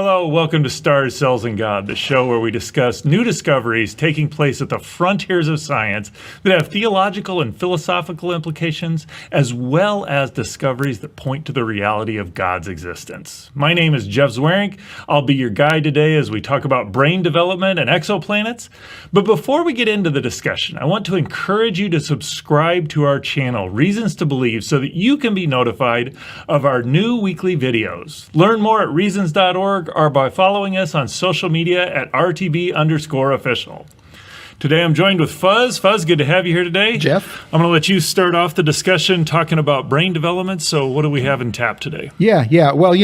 Hello, welcome to Stars, Cells, and God, the show where we discuss new discoveries taking place at the frontiers of science that have theological and philosophical implications, as well as discoveries that point to the reality of God's existence. My name is Jeff Zweerink. I'll be your guide today as we talk about brain development and exoplanets. But before we get into the discussion, I want to encourage you to subscribe to our channel, Reasons to Believe, so that you can be notified of our new weekly videos. Learn more at reasons.org or by following us on social media at RTB_official. Today I'm joined with Fuzz. Fuzz, good to have you here today. Jeff. I'm going to let you start off the discussion talking about brain development. So what do we have in tap today? Yeah. Well,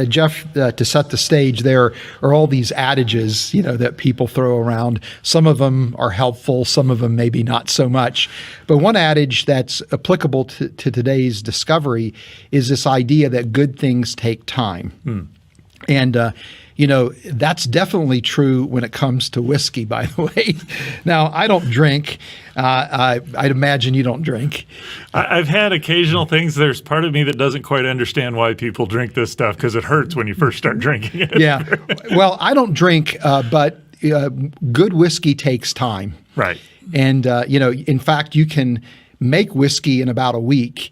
Jeff, to set the stage, there are all these adages, that people throw around. Some of them are helpful, some of them maybe not so much. But one adage that's applicable to today's discovery is this idea that good things take time. And, that's definitely true when it comes to whiskey, by the way. Now, I don't drink. I'd imagine you don't drink. I've had occasional things. There's part of me that doesn't quite understand why people drink this stuff because it hurts when you first start drinking it. Yeah. Well, I don't drink, but good whiskey takes time. Right. And, in fact, you can make whiskey in about a week.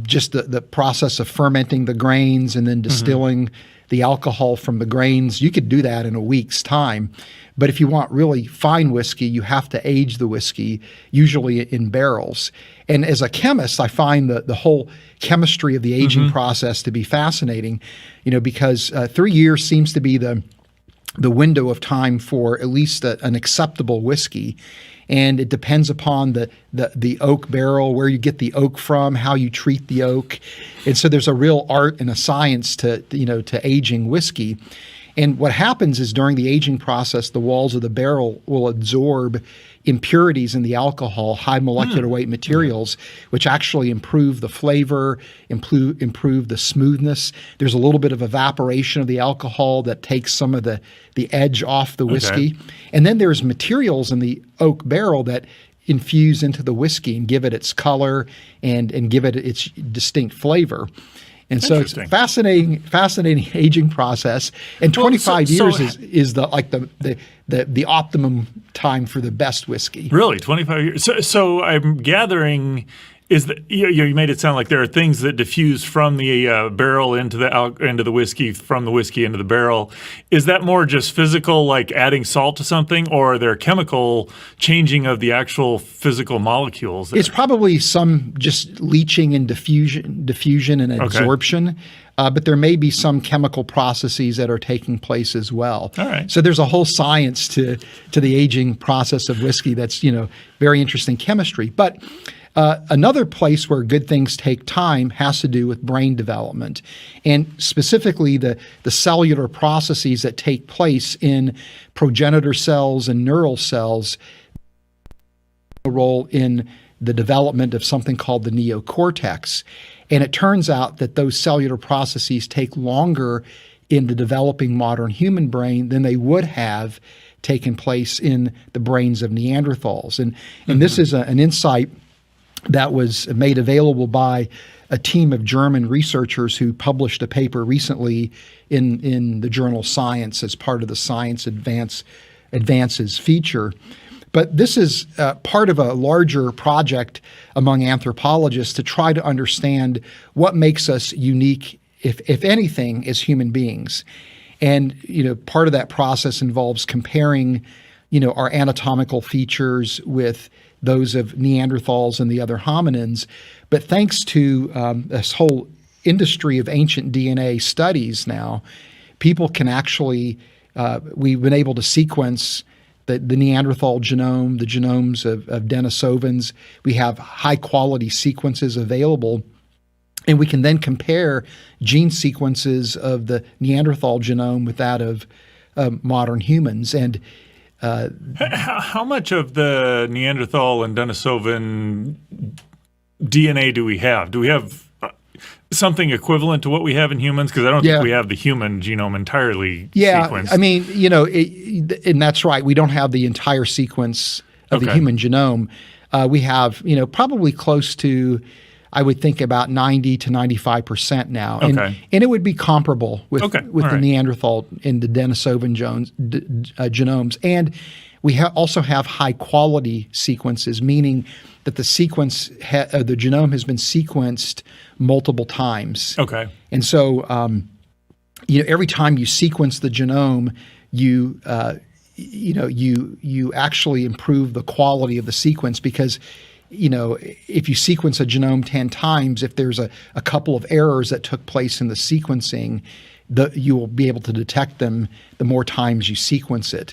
Just the process of fermenting the grains and then distilling the alcohol from the grains, you could do that in a week's time. But if you want really fine whiskey, you have to age the whiskey, usually in barrels. And as a chemist, I find the whole chemistry of the aging process to be fascinating, because 3 years seems to be the window of time for at least an acceptable whiskey. And it depends upon the oak barrel, where you get the oak from, how you treat the oak. And so there's a real art and a science to aging whiskey. And what happens is during the aging process, the walls of the barrel will absorb impurities in the alcohol, high molecular weight materials, which actually improve the flavor, improve the smoothness. There's a little bit of evaporation of the alcohol that takes some of the edge off the whiskey. Okay. And then there's materials in the oak barrel that infuse into the whiskey and give it its color and give it its distinct flavor. And so it's fascinating aging process. And 25 years is the optimum time for the best whiskey. Really, 25 years. So I'm gathering is that you made it sound like there are things that diffuse from the barrel into the whiskey, from the whiskey into the barrel. Is that more just physical, like adding salt to something, or are there chemical changing of the actual physical molecules there? It's probably some just leaching and diffusion and absorption. But there may be some chemical processes that are taking place as well. All right. So there's a whole science to the aging process of whiskey that's very interesting chemistry. But another place where good things take time has to do with brain development, and specifically the cellular processes that take place in progenitor cells and neural cells. A role in the development of something called the neocortex. And it turns out that those cellular processes take longer in the developing modern human brain than they would have taken place in the brains of Neanderthals. And this is an insight that was made available by a team of German researchers who published a paper recently in the journal Science as part of the Science Advances feature. But this is part of a larger project among anthropologists to try to understand what makes us unique, if anything, as human beings. And part of that process involves comparing our anatomical features with those of Neanderthals and the other hominins. But thanks to this whole industry of ancient DNA studies now, people can actually, we've been able to sequence the Neanderthal genome, the genomes of Denisovans. We have high quality sequences available, and we can then compare gene sequences of the Neanderthal genome with that of modern humans. And how much of the Neanderthal and Denisovan DNA do we have? Do we have something equivalent to what we have in humans? Because I don't think we have the human genome entirely sequenced. I mean, and that's right. We don't have the entire sequence of the human genome. We have, probably close to I would think about 90 to 95% now. Okay. And it would be comparable with All the right. Neanderthal and the Denisovan genomes. And we also have high quality sequences, meaning that the the genome has been sequenced multiple times. Okay. And so, every time you sequence the genome, you actually improve the quality of the sequence because, if you sequence a genome 10 times, if there's a couple of errors that took place in the sequencing, you will be able to detect them the more times you sequence it.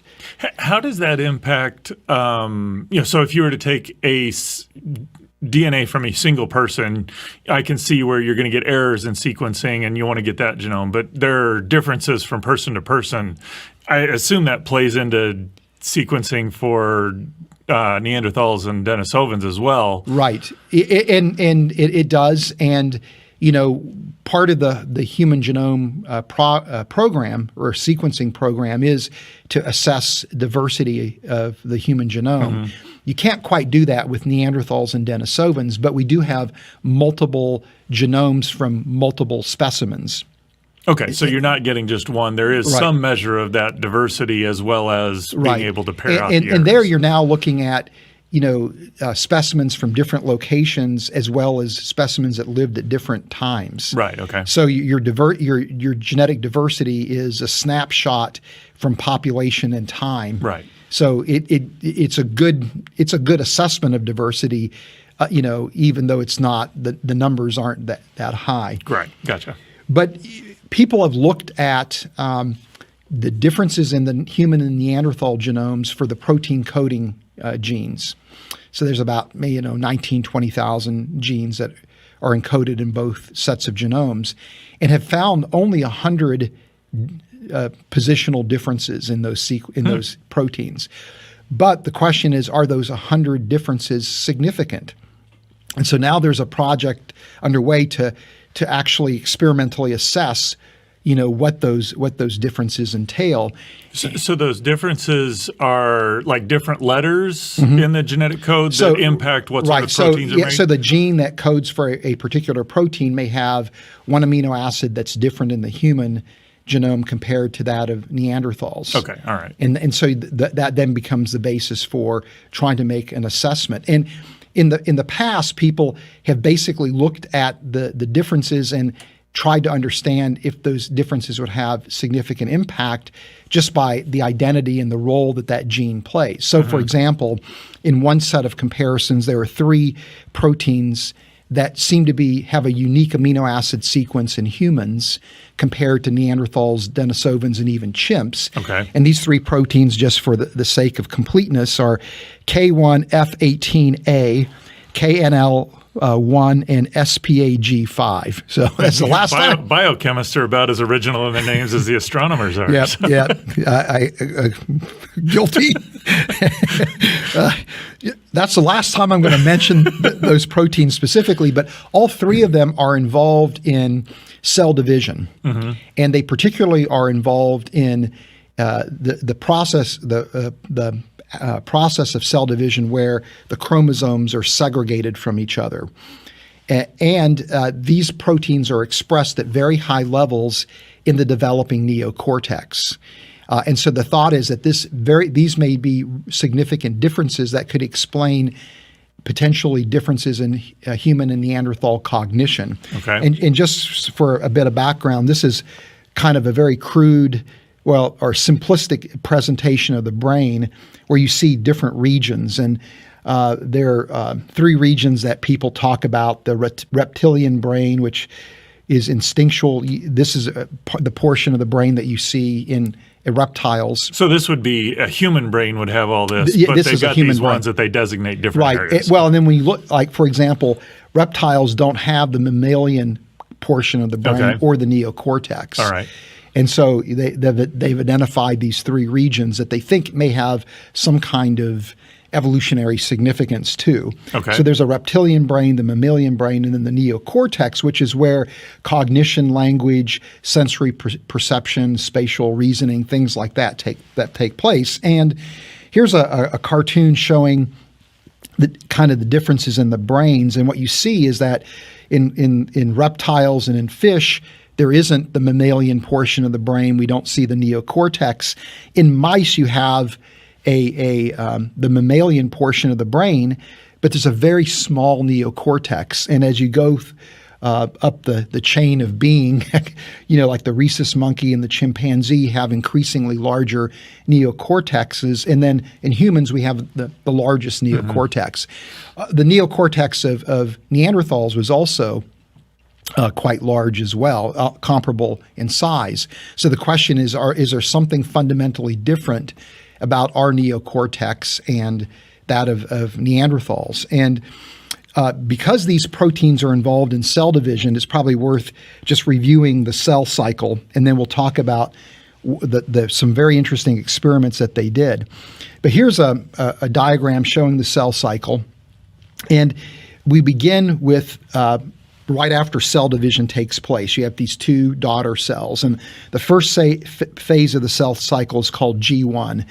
How does that impact, so if you were to take a DNA from a single person, I can see where you're going to get errors in sequencing and you want to get that genome, but there are differences from person to person. I assume that plays into sequencing for Neanderthals and Denisovans as well. Right. It does. And, part of the human genome program or sequencing program is to assess diversity of the human genome. Mm-hmm. You can't quite do that with Neanderthals and Denisovans, but we do have multiple genomes from multiple specimens. Okay, so you're not getting just one. There is some measure of that diversity as well as being able to pair out the errors. And there you're now looking at specimens from different locations as well as specimens that lived at different times. Right. Okay. So your genetic diversity is a snapshot from population and time. Right. So it's a good assessment of diversity, even though it's not the numbers aren't that high. Right. Gotcha. But people have looked at the differences in the human and Neanderthal genomes for the protein coding genes. So there's about 19, 20,000 genes that are encoded in both sets of genomes, and have found only 100 positional differences in those proteins. But the question is, are those 100 differences significant? And so now there's a project underway to actually experimentally assess what those differences entail. So those differences are like different letters in the genetic code that impact what sort of proteins are made? So the gene that codes for a particular protein may have one amino acid that's different in the human genome compared to that of Neanderthals. Okay, all right. And so that then becomes the basis for trying to make an assessment. And in the past, people have basically looked at the differences and tried to understand if those differences would have significant impact just by the identity and the role that gene plays. So, for example, in one set of comparisons, there are 3 proteins that seem to have a unique amino acid sequence in humans compared to Neanderthals, Denisovans, and even chimps. Okay. And these 3 proteins, just for the sake of completeness, are K1F18A, KNL1, and SPAG5. So that's the last time. Biochemists are about as original in their names as the astronomers are. Guilty. That's the last time I'm going to mention those proteins specifically, but all 3 of them are involved in cell division. Mm-hmm. And they particularly are involved in the process of cell division where the chromosomes are segregated from each other. And these proteins are expressed at very high levels in the developing neocortex. And so the thought is that these may be significant differences that could explain potentially differences in human and Neanderthal cognition. Okay. And just for a bit of background, this is kind of a very crude, or simplistic presentation of the brain where you see different regions. And there are 3 regions that people talk about: the reptilian brain, which is instinctual. This is the portion of the brain that you see in reptiles. So this would be a human brain would have all this, but this they've got these ones that they designate different areas. Well, and then when you look, like, for example, reptiles don't have the mammalian portion of the brain or the neocortex. All right. And so they've identified these 3 regions that they think may have some kind of evolutionary significance too. Okay. So there's a reptilian brain, the mammalian brain, and then the neocortex, which is where cognition, language, sensory perception, spatial reasoning, things like that take place. And here's a cartoon showing kind of the differences in the brains. And what you see is that in reptiles and in fish, there isn't the mammalian portion of the brain. We don't see the neocortex. In mice, you have the mammalian portion of the brain, but there's a very small neocortex. And as you go up the chain of being, like the rhesus monkey and the chimpanzee have increasingly larger neocortexes. And then in humans, we have the largest neocortex. The neocortex of Neanderthals was also quite large as well, comparable in size. So the question is there something fundamentally different about our neocortex and that of Neanderthals? And because these proteins are involved in cell division, it's probably worth just reviewing the cell cycle, and then we'll talk about some very interesting experiments that they did. But here's a diagram showing the cell cycle, and we begin with right after cell division takes place. You have these two daughter cells, and the first phase of the cell cycle is called G1.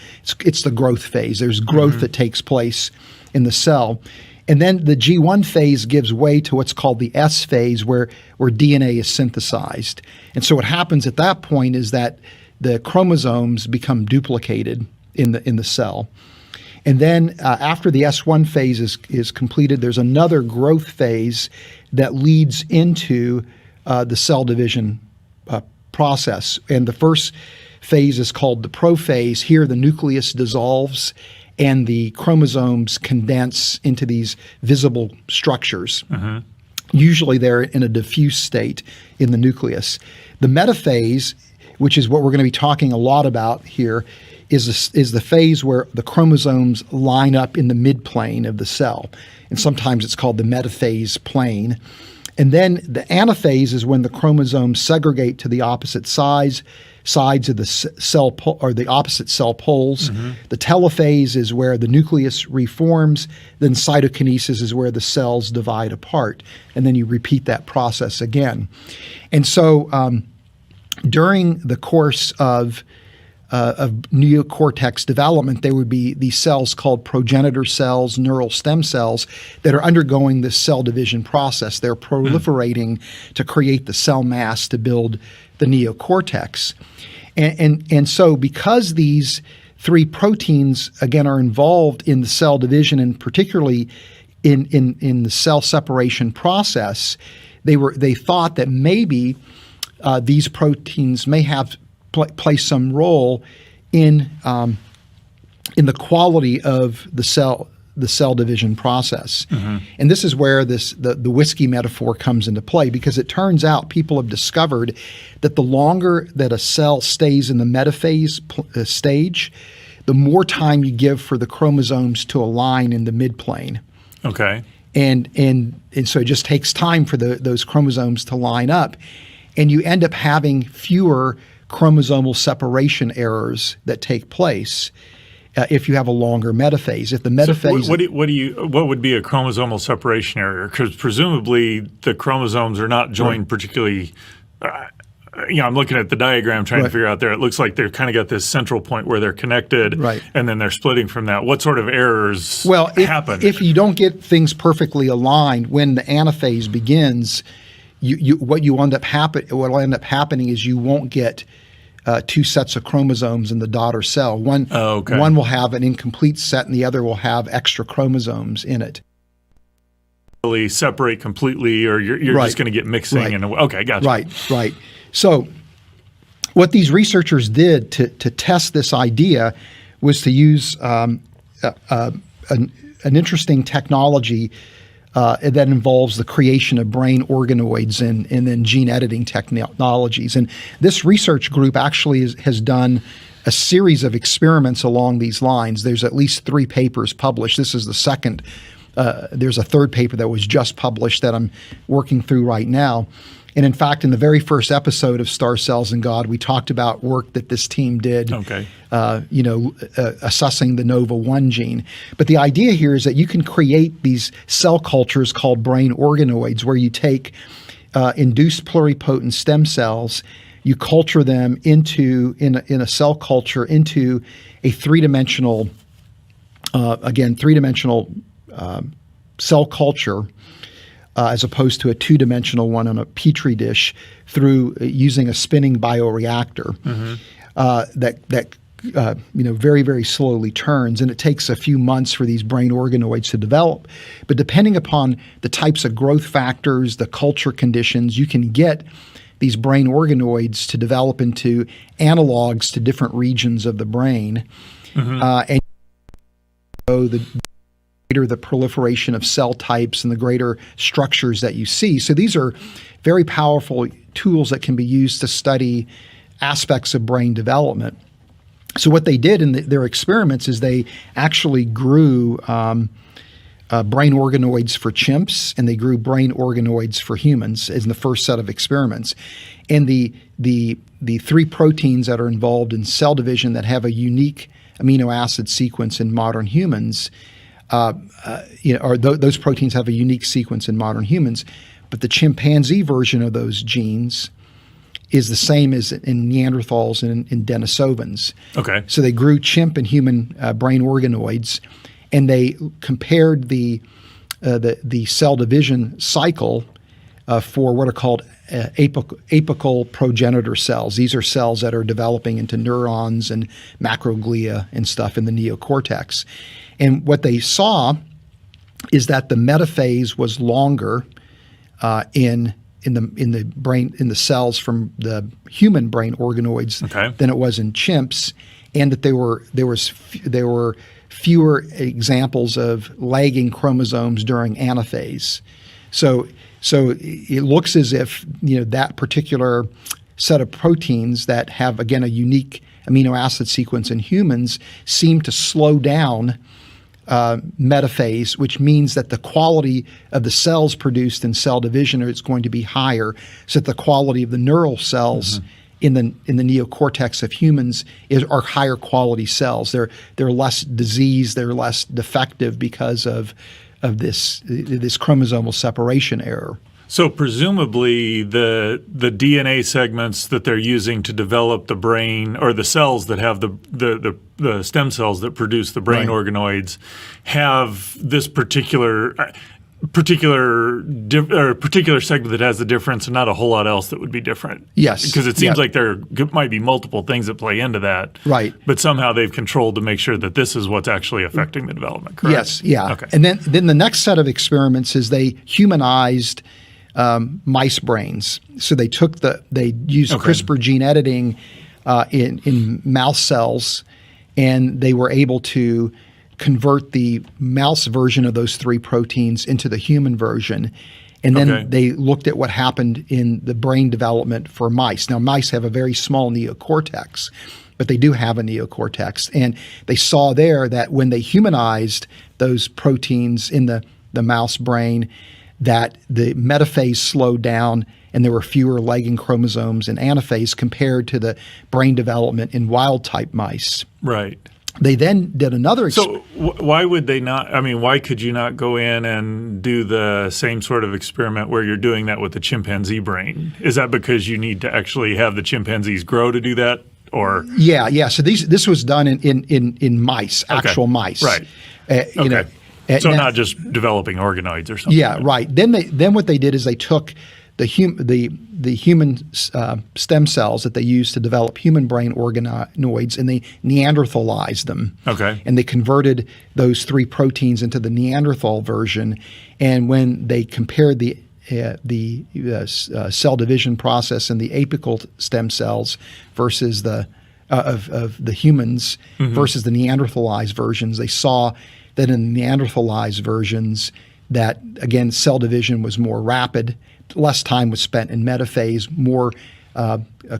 It's the growth phase. There's growth that takes place in the cell. And then the G1 phase gives way to what's called the S phase, where DNA is synthesized. And so what happens at that point is that the chromosomes become duplicated in the cell. And then after the S1 phase is completed, there's another growth phase that leads into the cell division process. And the first phase is called the prophase. Here, the nucleus dissolves and the chromosomes condense into these visible structures. Usually they're in a diffuse state in the nucleus. The metaphase, which is what we're going to be talking a lot about here, is the phase where the chromosomes line up in the midplane of the cell. And sometimes it's called the metaphase plane. And then the anaphase is when the chromosomes segregate to the opposite sides of the cell or the opposite cell poles. The telophase is where the nucleus reforms. Then cytokinesis is where the cells divide apart. And then you repeat that process again. And so during the course of neocortex development, there would be these cells called progenitor cells, neural stem cells, that are undergoing this cell division process. They're proliferating to create the cell mass to build the neocortex. And so because these three proteins, again, are involved in the cell division and particularly in the cell separation process, they thought that maybe these proteins may have play some role in the quality of the cell division process. And this is where the whiskey metaphor comes into play, because it turns out people have discovered that the longer that a cell stays in the metaphase stage, the more time you give for the chromosomes to align in the midplane. Okay. And so it just takes time for those chromosomes to line up, and you end up having fewer chromosomal separation errors that take place if you have a longer metaphase. If the metaphase, so what would be a chromosomal separation error? Because presumably the chromosomes are not joined particularly. I'm looking at the diagram trying to figure out there. It looks like they've kind of got this central point where they're connected, and then they're splitting from that. What sort of errors happen? If you don't get things perfectly aligned when the anaphase begins, what will end up happening is you won't get two sets of chromosomes in the daughter cell. One will have an incomplete set, and the other will have extra chromosomes in it. Really separate completely, or you're just going to get mixing. And okay, gotcha. Right. So what these researchers did to test this idea was to use an interesting technology that involves the creation of brain organoids and then gene editing technologies. And this research group actually has done a series of experiments along these lines. There's at least 3 papers published. This is the second. There's a third paper that was just published that I'm working through right now. And in fact, in the very first episode of Star Cells and God, we talked about work that this team did, assessing the NOVA1 gene. But the idea here is that you can create these cell cultures called brain organoids, where you take induced pluripotent stem cells, you culture them in a cell culture into a three-dimensional cell culture as opposed to a two-dimensional one on a petri dish through using a spinning bioreactor that very, very slowly turns, and it takes a few months for these brain organoids to develop. But depending upon the types of growth factors, the culture conditions, you can get these brain organoids to develop into analogs to different regions of the brain. And the greater the proliferation of cell types and the greater structures that you see. So these are very powerful tools that can be used to study aspects of brain development. So what they did in their experiments is they actually grew brain organoids for chimps, and they grew brain organoids for humans in the first set of experiments. And the three proteins that are involved in cell division that have a unique amino acid sequence in modern humans, those proteins have a unique sequence in modern humans, but the chimpanzee version of those genes is the same as in Neanderthals and in Denisovans. Okay. So they grew chimp and human brain organoids, and they compared the cell division cycle for what are called apical progenitor cells. These are cells that are developing into neurons and macroglia and stuff in the neocortex. And what they saw is that the metaphase was longer in the brain, in the cells from the human brain organoids than it was in chimps, and that there were fewer examples of lagging chromosomes during anaphase. So it looks as if that particular set of proteins that have, again, a unique amino acid sequence in humans seem to slow down metaphase, which means that the quality of the cells produced in cell division is going to be higher, so that the quality of the neural cells in the neocortex of humans are higher quality cells. They're less diseased, they're less defective because of this chromosomal separation error. So presumably the DNA segments that they're using to develop the brain, or the cells that have the stem cells that produce the brain organoids, have this particular segment that has the difference, and not a whole lot else that would be different. Yes. Because it seems like there might be multiple things that play into that. Right. But somehow they've controlled to make sure that this is what's actually affecting the development, correct? Yes, yeah. Okay. And then the next set of experiments is they humanized mice brains. So they used CRISPR gene editing in mouse cells, and they were able to convert the mouse version of those three proteins into the human version. And then they looked at what happened in the brain development for mice. Now, mice have a very small neocortex, but they do have a neocortex. And they saw there that when they humanized those proteins in the mouse brain, that the metaphase slowed down and there were fewer lagging chromosomes in anaphase compared to the brain development in wild-type mice. Right. They then did another So why would they not – I mean, why could you not go in and do the same sort of experiment where you're doing that with the chimpanzee brain? Is that because you need to actually have the chimpanzees grow to do that? Or Yeah. So this was done in mice, actual mice. Right. So not just developing organoids or something. Yeah, right. Then what they did is they took the human stem cells that they used to develop human brain organoids, and they Neanderthalized them. Okay. And they converted those three proteins into the Neanderthal version. And when they compared the cell division process in the apical stem cells versus the humans versus the Neanderthalized versions, they saw that in the Neanderthalized versions that, again, cell division was more rapid, less time was spent in metaphase, more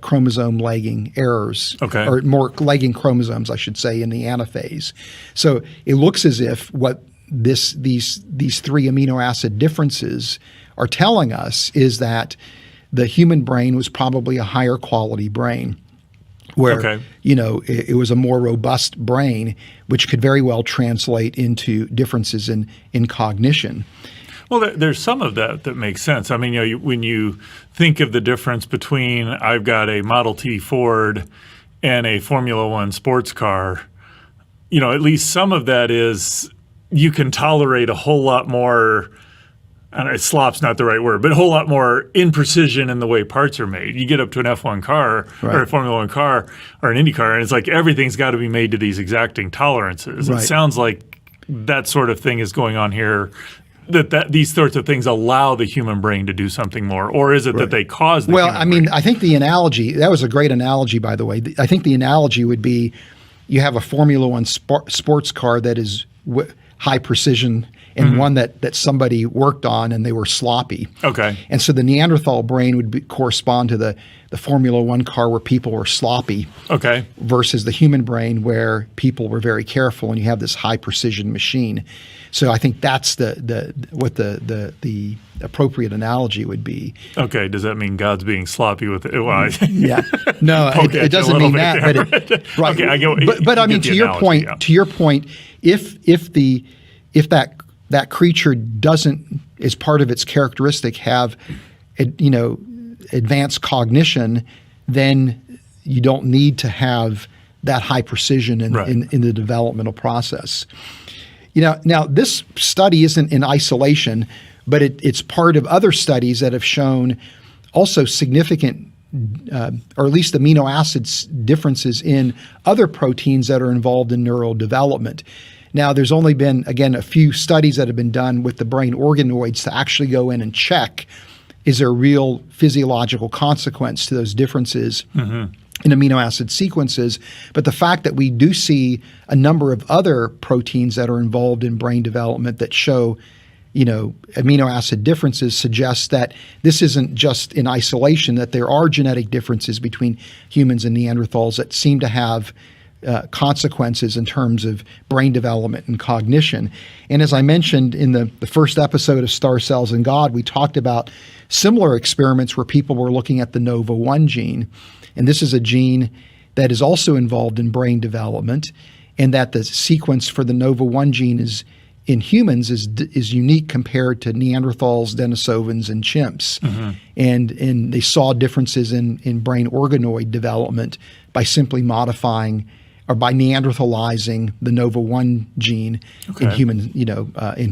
chromosome lagging errors, or more lagging chromosomes, I should say, in the anaphase. So it looks as if what these three amino acid differences are telling us is that the human brain was probably a higher quality brain, where it was a more robust brain, which could very well translate into differences in cognition. Well, there's some of that makes sense. I mean, when you think of the difference between I've got a Model T Ford and a Formula One sports car, at least some of that is you can tolerate a whole lot more. And slop's not the right word, but a whole lot more imprecision in the way parts are made. You get up to an F1 car or a Formula One car or an Indy car, and it's like everything's got to be made to these exacting tolerances. It sounds like that sort of thing is going on here. That these sorts of things allow the human brain to do something more, or is it that they cause the human brain? I think the analogy, that was a great analogy, by the way. I think the analogy would be you have a Formula One sports car that is high precision and one that somebody worked on and they were sloppy. Okay. And so the Neanderthal brain would correspond to the Formula One car where people were sloppy. Okay. Versus the human brain where people were very careful and you have this high precision machine. So I think that's what the appropriate analogy would be. Okay. Does that mean God's being sloppy with it? Well, yeah. No, it doesn't mean that. But right. Okay. I get. But I mean, to your point, if that creature doesn't, as part of its characteristic, have advanced cognition, then you don't need to have that high precision in the developmental process. Now this study isn't in isolation, but it's part of other studies that have shown also significant, or at least amino acids differences in other proteins that are involved in neural development. Now, there's only been, again, a few studies that have been done with the brain organoids to actually go in and check, is there a real physiological consequence to those differences in amino acid sequences? But the fact that we do see a number of other proteins that are involved in brain development that show, amino acid differences suggests that this isn't just in isolation, that there are genetic differences between humans and Neanderthals that seem to have consequences in terms of brain development and cognition. And as I mentioned in the first episode of Star Cells and God, we talked about similar experiments where people were looking at the NOVA1 gene. And this is a gene that is also involved in brain development, and that the sequence for the NOVA1 gene in humans is unique compared to Neanderthals, Denisovans, and chimps. And they saw differences in brain organoid development by simply modifying or by Neanderthalizing the NOVA1 gene in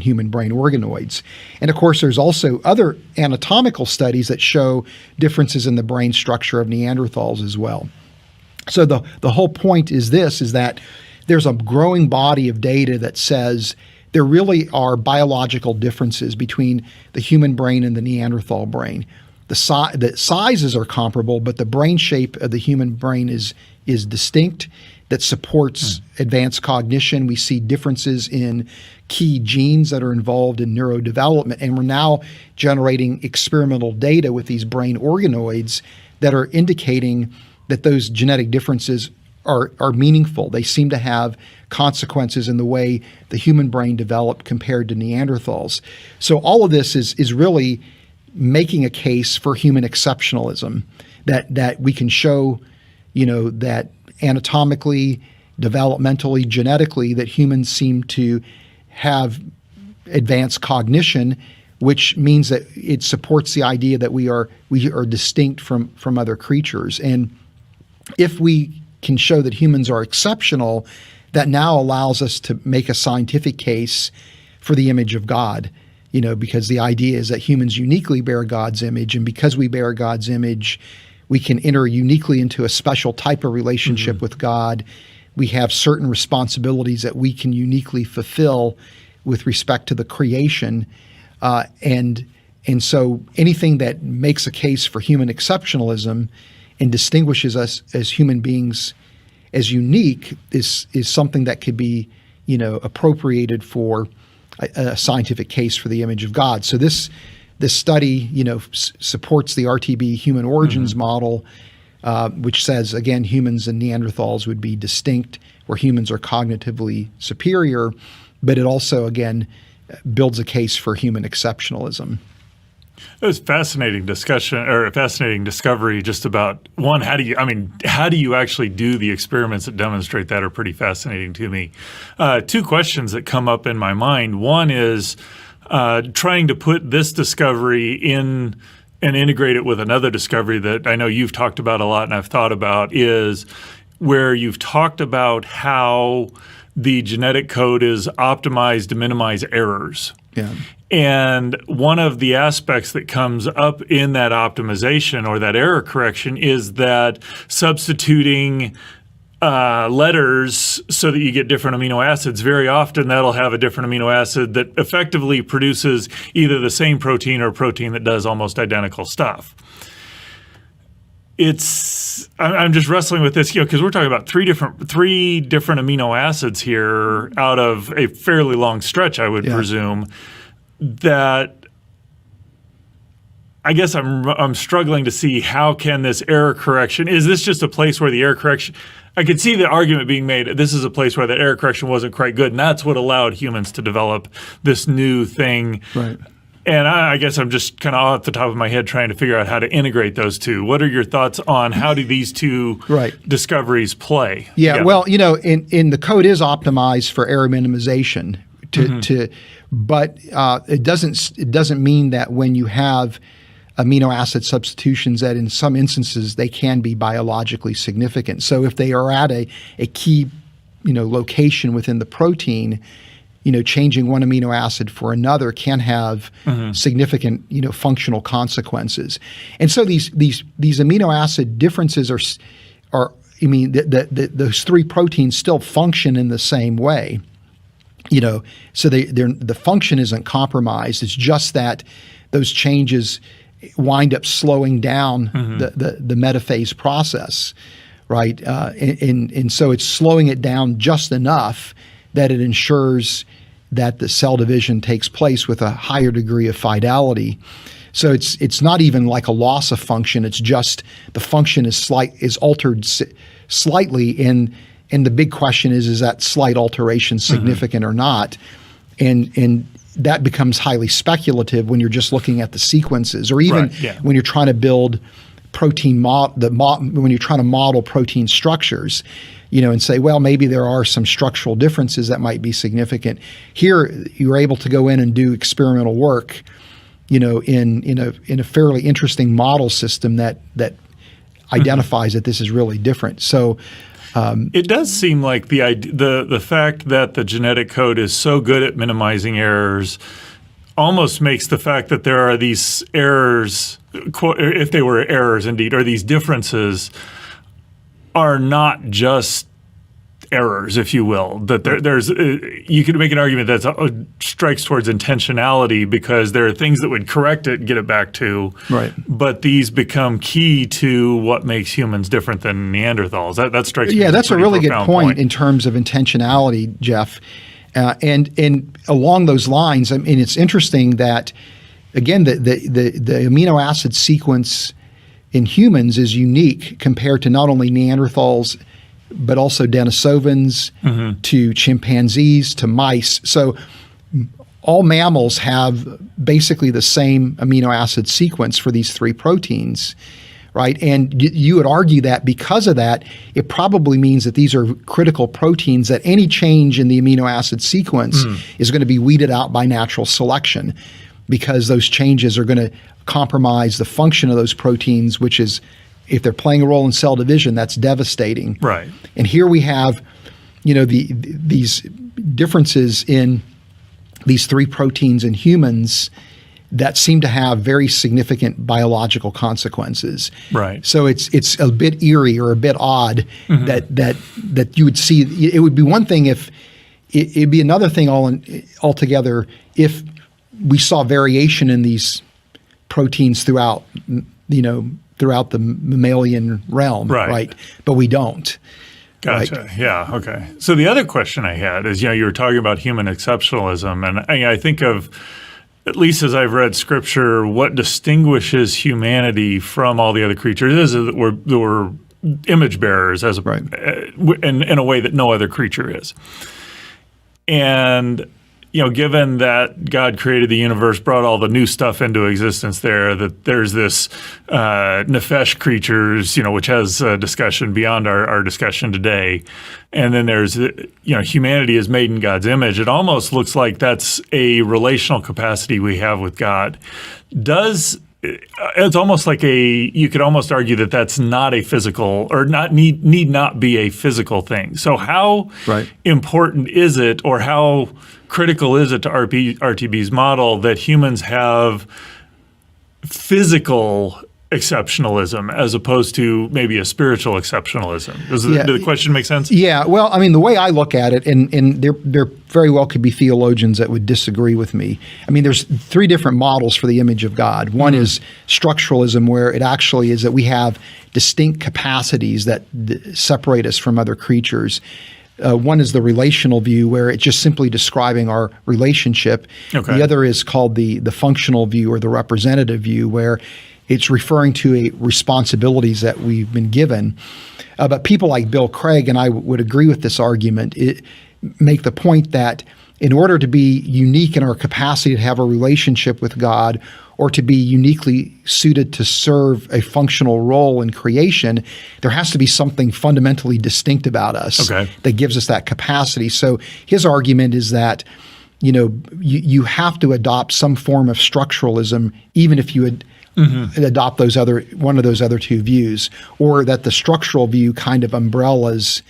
human brain organoids. And of course, there's also other anatomical studies that show differences in the brain structure of Neanderthals as well. So the whole point is that there's a growing body of data that says there really are biological differences between the human brain and the Neanderthal brain. The sizes are comparable, but the brain shape of the human brain is distinct, that supports advanced cognition. We see differences in key genes that are involved in neurodevelopment, and we're now generating experimental data with these brain organoids that are indicating that those genetic differences are meaningful. They seem to have consequences in the way the human brain developed compared to Neanderthals. So all of this is really making a case for human exceptionalism, that we can show, that anatomically, developmentally, genetically, that humans seem to have advanced cognition, which means that it supports the idea that we are distinct from other creatures. And if we can show that humans are exceptional, that now allows us to make a scientific case for the image of God. Because the idea is that humans uniquely bear God's image, and because we bear God's image, we can enter uniquely into a special type of relationship with God. We have certain responsibilities that we can uniquely fulfill with respect to the creation. And so anything that makes a case for human exceptionalism and distinguishes us as human beings as unique is something that could be, appropriated for a scientific case for the image of God. So this study, supports the RTB human origins model, which says, again, humans and Neanderthals would be distinct, where humans are cognitively superior, but it also, again, builds a case for human exceptionalism. It was fascinating discussion, or a fascinating discovery, just about one, how do you actually do the experiments that demonstrate that are pretty fascinating to me. Two questions that come up in my mind. One is trying to put this discovery in and integrate it with another discovery that I know you've talked about a lot and I've thought about, is where you've talked about how the genetic code is optimized to minimize errors. Yeah. And one of the aspects that comes up in that optimization or that error correction is that substituting letters so that you get different amino acids, very often that'll have a different amino acid that effectively produces either the same protein or a protein that does almost identical stuff. I'm just wrestling with this, because we're talking about three different amino acids here out of a fairly long stretch, I would presume. That I guess I'm struggling to see how can this error correction, is this just a place where the error correction, I could see the argument being made, this is a place where the error correction wasn't quite good, and that's what allowed humans to develop this new thing. Right. And I guess I'm just kind of off the top of my head trying to figure out how to integrate those two. What are your thoughts on how do these two discoveries play? Yeah, well, in the code is optimized for error minimization, but it doesn't mean that when you have amino acid substitutions that in some instances they can be biologically significant. So if they are at a key location within the protein, changing one amino acid for another can have significant functional consequences. And so these amino acid differences are those three proteins still function in the same way. So the function isn't compromised. It's just that those changes wind up slowing down the metaphase process, right? And so it's slowing it down just enough that it ensures that the cell division takes place with a higher degree of fidelity. So it's not even like a loss of function. It's just the function is altered slightly, and the big question is that slight alteration significant or not? And that becomes highly speculative when you're just looking at the sequences, or even when you're trying to build protein when you're trying to model protein structures, and say, well, maybe there are some structural differences that might be significant. Here, you're able to go in and do experimental work, in a fairly interesting model system that identifies that this is really different. So. It does seem like the fact that the genetic code is so good at minimizing errors almost makes the fact that there are these errors, if they were errors indeed, or these differences, are not just errors, if you will. That there's you could make an argument that strikes towards intentionality, because there are things that would correct it and get it back to. Right. But these become key to what makes humans different than Neanderthals. That strikes me. Yeah, that's a really good point in terms of intentionality, Jeff. And along those lines, I mean, it's interesting that, again, the amino acid sequence in humans is unique compared to not only Neanderthals, but also Denisovans, to chimpanzees, to mice. So all mammals have basically the same amino acid sequence for these three proteins, right? And you would argue that because of that, it probably means that these are critical proteins, that any change in the amino acid sequence is going to be weeded out by natural selection, because those changes are going to compromise the function of those proteins, which is, if they're playing a role in cell division, that's devastating. Right. And here we have, these differences in these three proteins in humans that seem to have very significant biological consequences. Right. So it's a bit eerie or a bit odd that you would see. It would be one thing if it'd be another thing altogether if we saw variation in these proteins throughout the mammalian realm, right? But we don't. Gotcha. Right? Yeah. Okay. So the other question I had is, you were talking about human exceptionalism, and I think of, at least as I've read scripture, what distinguishes humanity from all the other creatures is that we're image bearers in a way that no other creature is. And given that God created the universe, brought all the new stuff into existence there, that there's this Nefesh creatures, which has a discussion beyond our discussion today. And then there's, humanity is made in God's image. It almost looks like that's a relational capacity we have with God. it's almost like you could almost argue that that's not a physical or need not be a physical thing. So how important is it, or how critical is it to RTB's model that humans have physical exceptionalism as opposed to maybe a spiritual exceptionalism? Does the question make sense? Yeah. Well, I mean, the way I look at it, and there very well could be theologians that would disagree with me. I mean, there's three different models for the image of God. One is structuralism, where it actually is that we have distinct capacities that separate us from other creatures. One is the relational view, where it's just simply describing our relationship. Okay. The other is called the functional view, or the representative view, where it's referring to responsibilities that we've been given. But people like Bill Craig, and I would agree with this argument, make the point that in order to be unique in our capacity to have a relationship with God, or to be uniquely suited to serve a functional role in creation, there has to be something fundamentally distinct about us that gives us that capacity. So his argument is that you have to adopt some form of structuralism, even if you would adopt one of those other two views, or that the structural view kind of umbrellas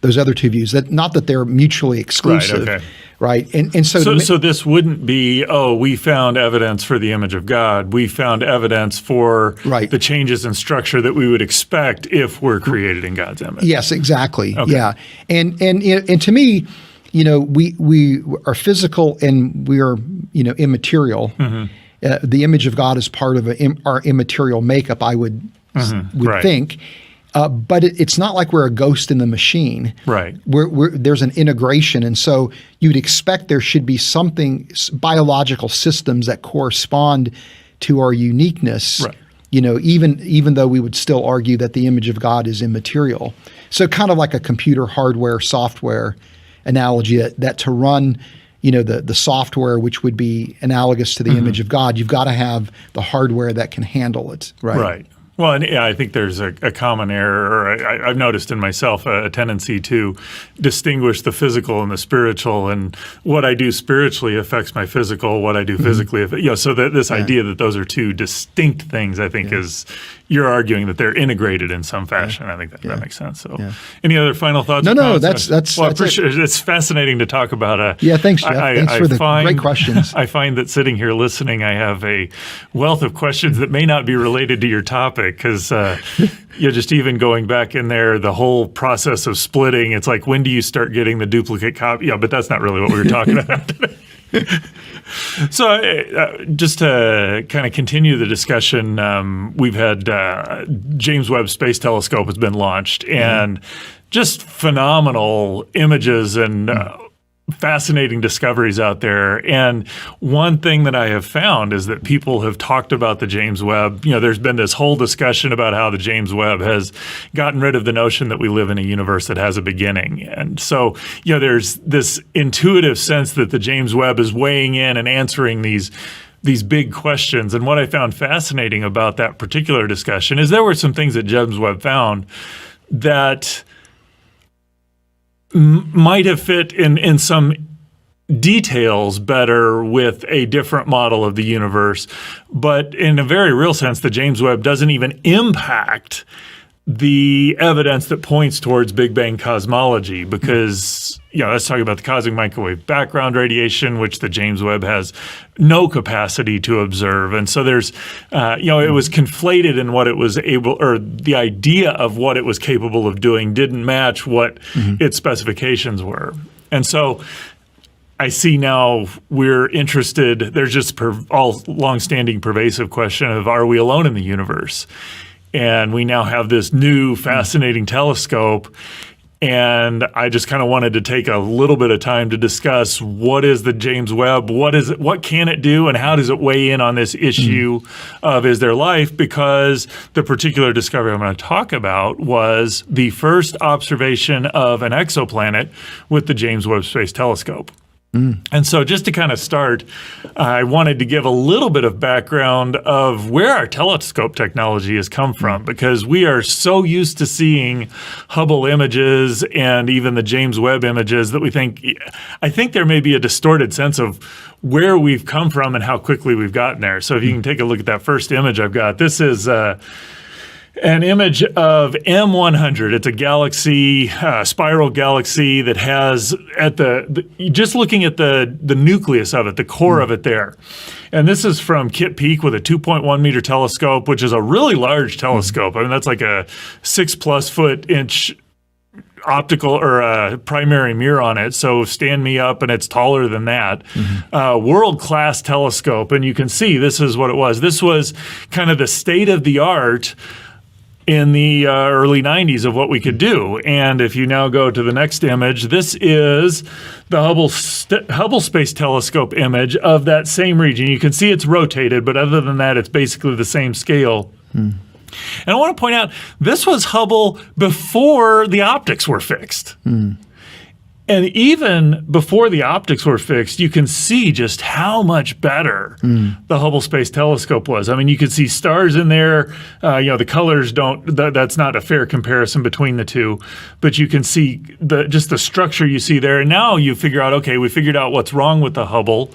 those other two views. That not that they're mutually exclusive, right? And so this wouldn't be, we found evidence for the image of God. We found evidence for the changes in structure that we would expect if we're created in God's image. Yes, exactly. Okay. Yeah, and to me, we are physical and we are immaterial. The image of God is part of our immaterial makeup, I would think. But it's not like we're a ghost in the machine. Right. There's an integration. And so you'd expect there should be biological systems that correspond to our uniqueness, even though we would still argue that the image of God is immaterial. So kind of like a computer hardware, software analogy, that to run the software, which would be analogous to the image of God, you've got to have the hardware that can handle it, right? Right. Well, and I think there's a common error, or I've noticed in myself a tendency to distinguish the physical and the spiritual, and what I do spiritually affects my physical, what I do physically, so that this idea that those are two distinct things, I think you're arguing that they're integrated in some fashion. I think that makes sense. So any other final thoughts? No, that's well, I appreciate it. It's fascinating to talk about. Thanks, Jeff. Thanks for the great questions. I find that sitting here listening, I have a wealth of questions that may not be related to your topic, because just even going back in there, the whole process of splitting, it's like, when do you start getting the duplicate copy? Yeah, but that's not really what we were talking about today. So just to kind of continue the discussion, we've had James Webb Space Telescope has been launched, and just phenomenal images and fascinating discoveries out there. And one thing that I have found is that people have talked about the James Webb. There's been this whole discussion about how the James Webb has gotten rid of the notion that we live in a universe that has a beginning. And so, there's this intuitive sense that the James Webb is weighing in and answering these big questions. And what I found fascinating about that particular discussion is there were some things that James Webb found that might have fit in some details better with a different model of the universe. But in a very real sense, the James Webb doesn't even impact the evidence that points towards Big Bang cosmology, because, let's talk about the cosmic microwave background radiation, which the James Webb has no capacity to observe. And so there's, it was conflated in what it was able, or the idea of what it was capable of doing didn't match what its specifications were. And so I see now we're interested, there's just all longstanding pervasive question of, are we alone in the universe? And we now have this new fascinating telescope, and I just kind of wanted to take a little bit of time to discuss what is the James Webb, what is it, what can it do, and how does it weigh in on this issue of is there life? Because the particular discovery I'm going to talk about was the first observation of an exoplanet with the James Webb Space Telescope. And so just to kind of start, I wanted to give a little bit of background of where our telescope technology has come from, because we are so used to seeing Hubble images and even the James Webb images that I think there may be a distorted sense of where we've come from and how quickly we've gotten there. So if you can take a look at that first image I've got, this is an image of M100. It's a galaxy, spiral galaxy that has just looking at the nucleus of it, the core of it there. And this is from Kitt Peak with a 2.1 meter telescope, which is a really large telescope. I mean, that's like a 6+ foot inch optical or primary mirror on it. So stand me up and it's taller than that. World-class telescope. And you can see this is what it was. This was kind of the state of the art in the early 90s of what we could do. And if you now go to the next image, this is the Hubble Space Telescope image of that same region. You can see it's rotated, but other than that, it's basically the same scale. And I want to point out, this was Hubble before the optics were fixed. And even before the optics were fixed, you can see just how much better the Hubble Space Telescope was. I mean, you can see stars in there. The colors that's not a fair comparison between the two, but you can see just the structure you see there. And now you figure out, okay, we figured out what's wrong with the Hubble.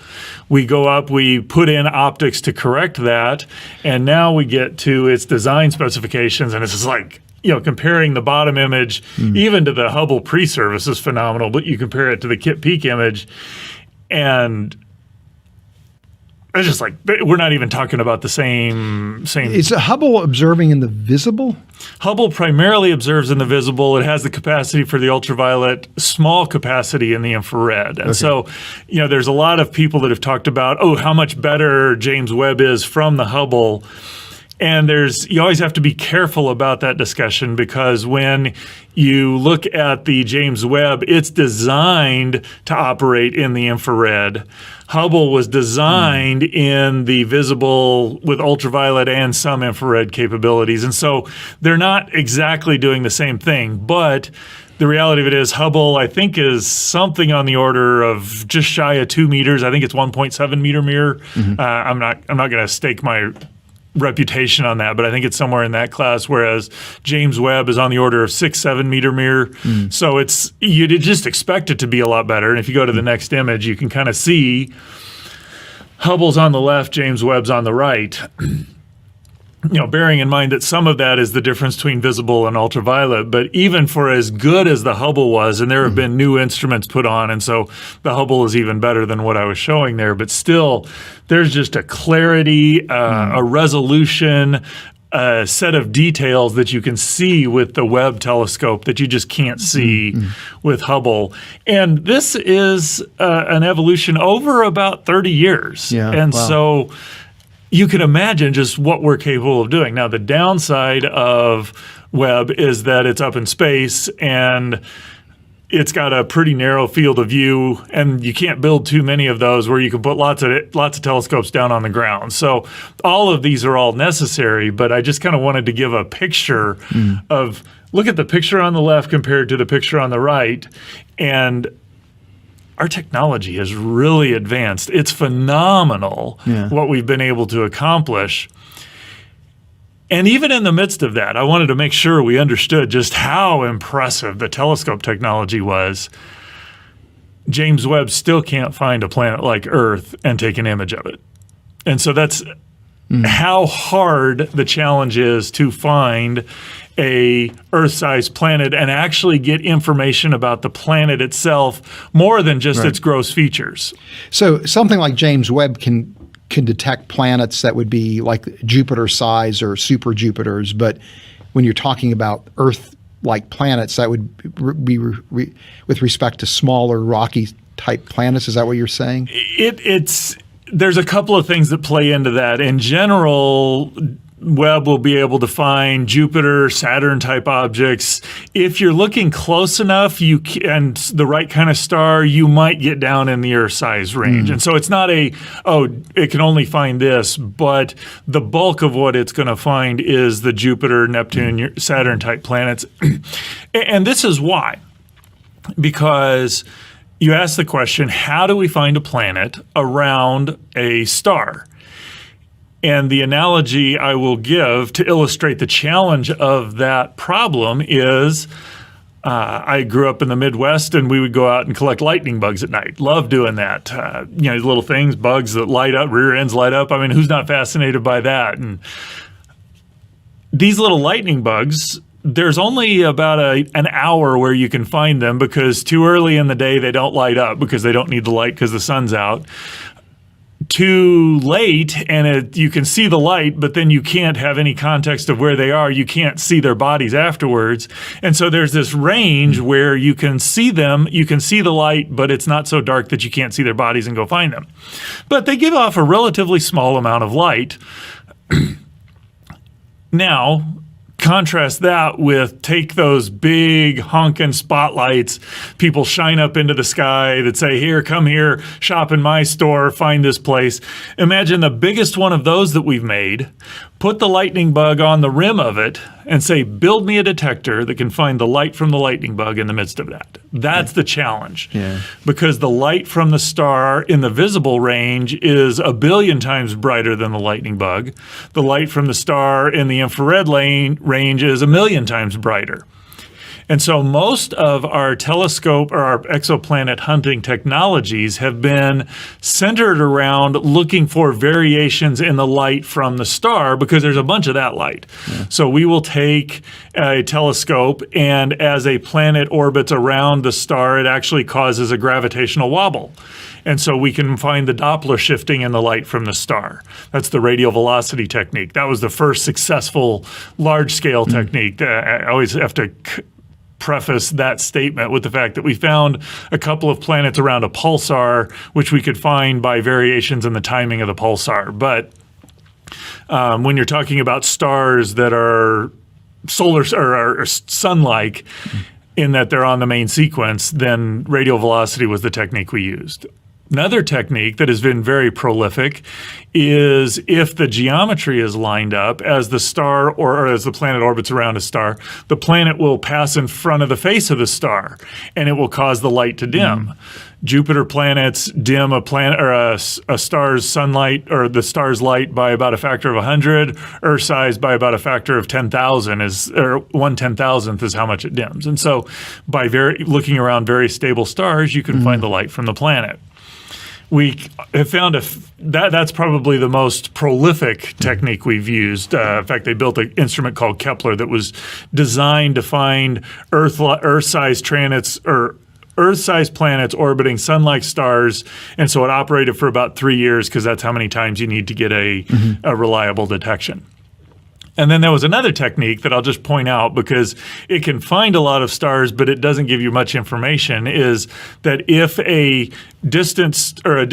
We go up, we put in optics to correct that, and now we get to its design specifications, and it's just like, comparing the bottom image, even to the Hubble pre-service is phenomenal, but you compare it to the Kitt Peak image, and it's just like, we're not even talking about the same. Is Hubble observing in the visible? Hubble primarily observes in the visible. It has the capacity for the ultraviolet, small capacity in the infrared. And so, there's a lot of people that have talked about, how much better James Webb is from the Hubble. And you always have to be careful about that discussion, because when you look at the James Webb, it's designed to operate in the infrared. Hubble was designed in the visible with ultraviolet and some infrared capabilities. And so they're not exactly doing the same thing, but the reality of it is Hubble, I think, is something on the order of just shy of 2 meters. I think it's 1.7 meter mirror. I'm not going to stake my reputation on that, but I think it's somewhere in that class, whereas James Webb is on the order of 6-7 meter mirror. So you'd just expect it to be a lot better. And if you go to the next image, you can kind of see Hubble's on the left, James Webb's on the right. Bearing in mind that some of that is the difference between visible and ultraviolet, but even for as good as the Hubble was, and there have been new instruments put on, and so the Hubble is even better than what I was showing there, but still, there's just a clarity, a resolution, a set of details that you can see with the Webb telescope that you just can't see with Hubble. And this is an evolution over about 30 years. So you can imagine just what we're capable of doing. Now, the downside of Webb is that it's up in space and it's got a pretty narrow field of view, and you can't build too many of those where you can put lots of telescopes down on the ground. So all of these are all necessary, but I just kind of wanted to give a picture of, look at the picture on the left compared to the picture on the right, and our technology has really advanced. It's phenomenal what we've been able to accomplish. And even in the midst of that, I wanted to make sure we understood just how impressive the telescope technology was. James Webb still can't find a planet like Earth and take an image of it. And so that's how hard the challenge is to find a Earth-sized planet and actually get information about the planet itself more than just its gross features. So something like James Webb can detect planets that would be like Jupiter size or super Jupiters, but when you're talking about Earth-like planets, that would be with respect to smaller rocky type planets. Is that what you're saying? There's a couple of things that play into that. In general, Webb will be able to find Jupiter, Saturn type objects. If you're looking close enough and the right kind of star, you might get down in the Earth size range. And so it's not it can only find this, but the bulk of what it's going to find is the Jupiter, Neptune, Saturn type planets. And this is why. Because you ask the question, how do we find a planet around a star? And the analogy I will give to illustrate the challenge of that problem is I grew up in the Midwest, and we would go out and collect lightning bugs at night. Love doing that. Little things, bugs that light up, rear ends light up. I mean, who's not fascinated by that? And these little lightning bugs, there's only about an hour where you can find them, because too early in the day they don't light up because they don't need the light because the sun's out. Too late, and you can see the light, but then you can't have any context of where they are. You can't see their bodies afterwards. And so there's this range where you can see them, you can see the light, but it's not so dark that you can't see their bodies and go find them. But they give off a relatively small amount of light. Now, contrast that with, take those big honking spotlights people shine up into the sky that say, here, come here, shop in my store, find this place. Imagine the biggest one of those that we've made, put the lightning bug on the rim of it, and say, build me a detector that can find the light from the lightning bug in the midst of that. That's the challenge. Yeah. Because the light from the star in the visible range is 1 billion times brighter than the lightning bug. The light from the star in the infrared range is 1 million times brighter. And so most of our telescope or our exoplanet hunting technologies have been centered around looking for variations in the light from the star, because there's a bunch of that light. Yeah. So we will take a telescope, and as a planet orbits around the star, it actually causes a gravitational wobble. And so we can find the Doppler shifting in the light from the star. That's the radial velocity technique. That was the first successful large-scale technique. I always have to preface that statement with the fact that we found a couple of planets around a pulsar, which we could find by variations in the timing of the pulsar. But when you're talking about stars that are solar or sun-like, in that they're on the main sequence, then radial velocity was the technique we used. Another technique that has been very prolific is, if the geometry is lined up as the star or as the planet orbits around a star, the planet will pass in front of the face of the star, and it will cause the light to dim. Jupiter planets dim a planet or a star's sunlight or the star's light by about a factor of 100. Earth size by about a factor of 10,000 or 1/10,000th is how much it dims. And so, by looking around very stable stars, you can find the light from the planet. We have found that's probably the most prolific technique we've used. In fact, they built an instrument called Kepler that was designed to find Earth-sized planets or Earth-sized planets orbiting sun-like stars, and so it operated for about 3 years, because that's how many times you need to get a reliable detection. And then there was another technique that I'll just point out, because it can find a lot of stars, but it doesn't give you much information, is that if a distant star,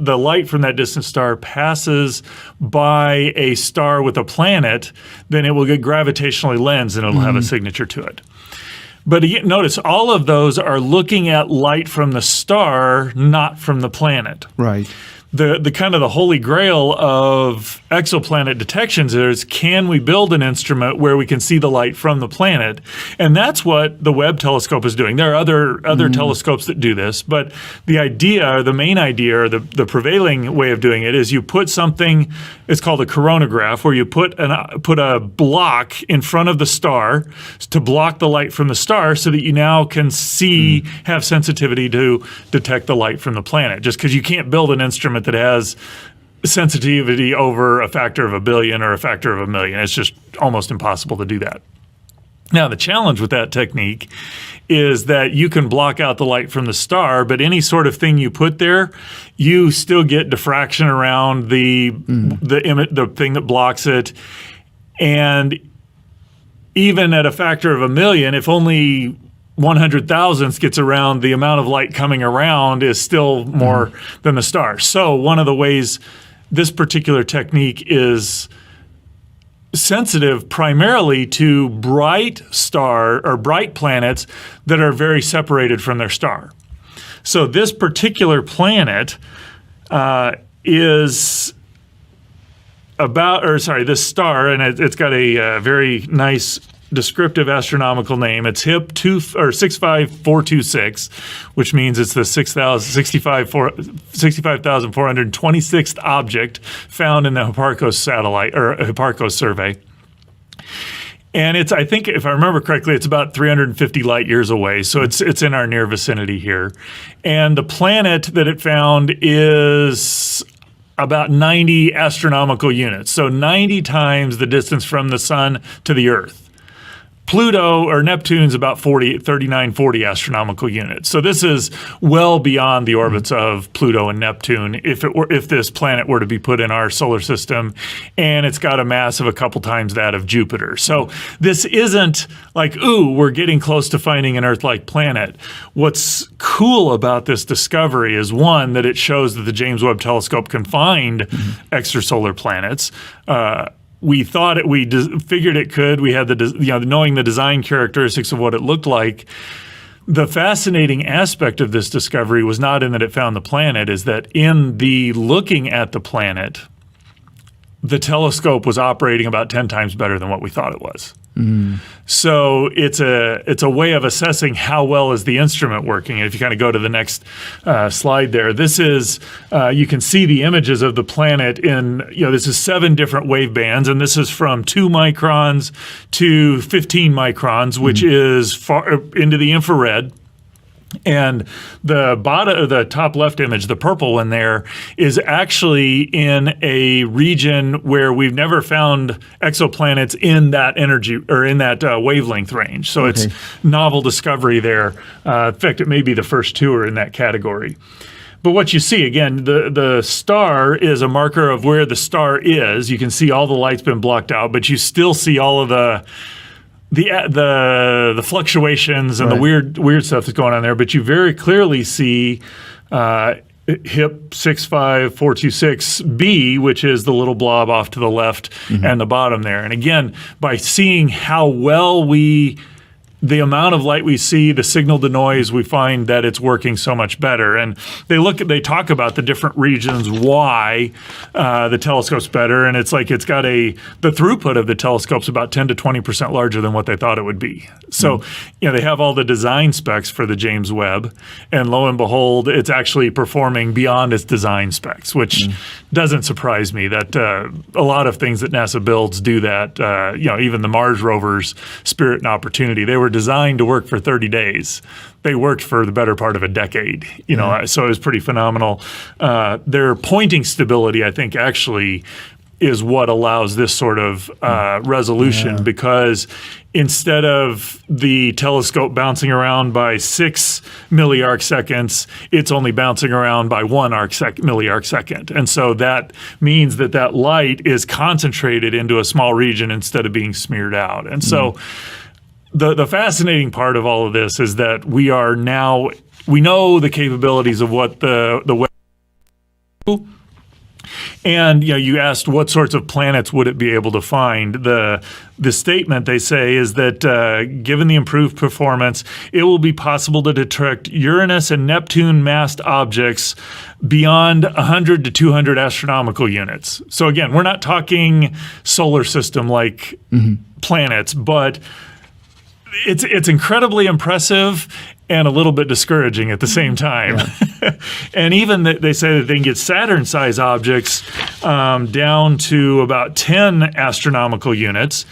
the light from that distant star passes by a star with a planet, then it will get gravitationally lensed and it'll have a signature to it. But notice, all of those are looking at light from the star, not from the planet. Right. The kind of the holy grail of exoplanet detections is, can we build an instrument where we can see the light from the planet? And that's what the Webb telescope is doing. There are other telescopes that do this, but the idea, or the main idea, or the prevailing way of doing it is, you put something, it's called a coronagraph, where you put a block in front of the star to block the light from the star, so that you now can see, have sensitivity to detect the light from the planet. Just because you can't build an instrument that has sensitivity over a factor of 1 billion or a factor of 1 million. It's just almost impossible to do that. Now, the challenge with that technique is that you can block out the light from the star, but any sort of thing you put there, you still get diffraction around the thing that blocks it. And even at a factor of 1 million, if only 100,000th gets around, the amount of light coming around is still more than the star. So one of the ways this particular technique is sensitive primarily to bright planets that are very separated from their star. So this particular planet is this star, and it's got a very nice descriptive astronomical name. It's HIP 65426, which means it's the 65,426th object found in the Hipparcos satellite or Hipparcos survey. And it's, I think, if I remember correctly, it's about 350 light years away. So it's in our near vicinity here. And the planet that it found is about 90 astronomical units. So 90 times the distance from the sun to the Earth. Pluto or Neptune's about 3940 astronomical units. So this is well beyond the orbits of Pluto and Neptune if this planet were to be put in our solar system, and it's got a mass of a couple times that of Jupiter. So this isn't like, ooh, we're getting close to finding an Earth-like planet. What's cool about this discovery is, one, that it shows that the James Webb Telescope can find extrasolar planets. We thought we figured it could. We had knowing the design characteristics of what it looked like. The fascinating aspect of this discovery was not in that it found the planet, is that in the looking at the planet, the telescope was operating about 10 times better than what we thought it was. So it's a way of assessing how well is the instrument working. And if you kind of go to the next slide there, this is you can see the images of the planet in, this is 7 different wave bands, and this is from 2 microns to 15 microns, which is far into the infrared. And the top left image, the purple one there, is actually in a region where we've never found exoplanets in that energy or in that wavelength range. So it's novel discovery there. In fact, it may be the first 2 are in that category. But what you see, again, the star is a marker of where the star is. You can see all the light's been blocked out, but you still see all of the fluctuations and the weird stuff that's going on there, but you very clearly see HIP 65426b, which is the little blob off to the left and the bottom there. And again, by seeing how well the amount of light we see, the signal to noise, we find that it's working so much better. And they talk about the different reasons why the telescope's better. And it's like the throughput of the telescope's about 10 to 20% larger than what they thought it would be. So, they have all the design specs for the James Webb, and lo and behold, it's actually performing beyond its design specs, which doesn't surprise me that a lot of things that NASA builds do that. Even the Mars rovers, Spirit and Opportunity, they were designed to work for 30 days. They worked for the better part of a decade, so it was pretty phenomenal. Their pointing stability, I think, actually is what allows this sort of resolution, because instead of the telescope bouncing around by 6 milliarc seconds, it's only bouncing around by 1 milliarc second. And so that means that light is concentrated into a small region instead of being smeared out. And so the fascinating part of all of this is that we know the capabilities of what the Webb. And you asked what sorts of planets would it be able to find. The statement they say is that given the improved performance, it will be possible to detect Uranus and Neptune massed objects beyond 100 to 200 astronomical units. So again, we're not talking solar system like planets, but it's incredibly impressive and a little bit discouraging at the same time. And even they say that they can get Saturn-sized objects down to about 10 astronomical units.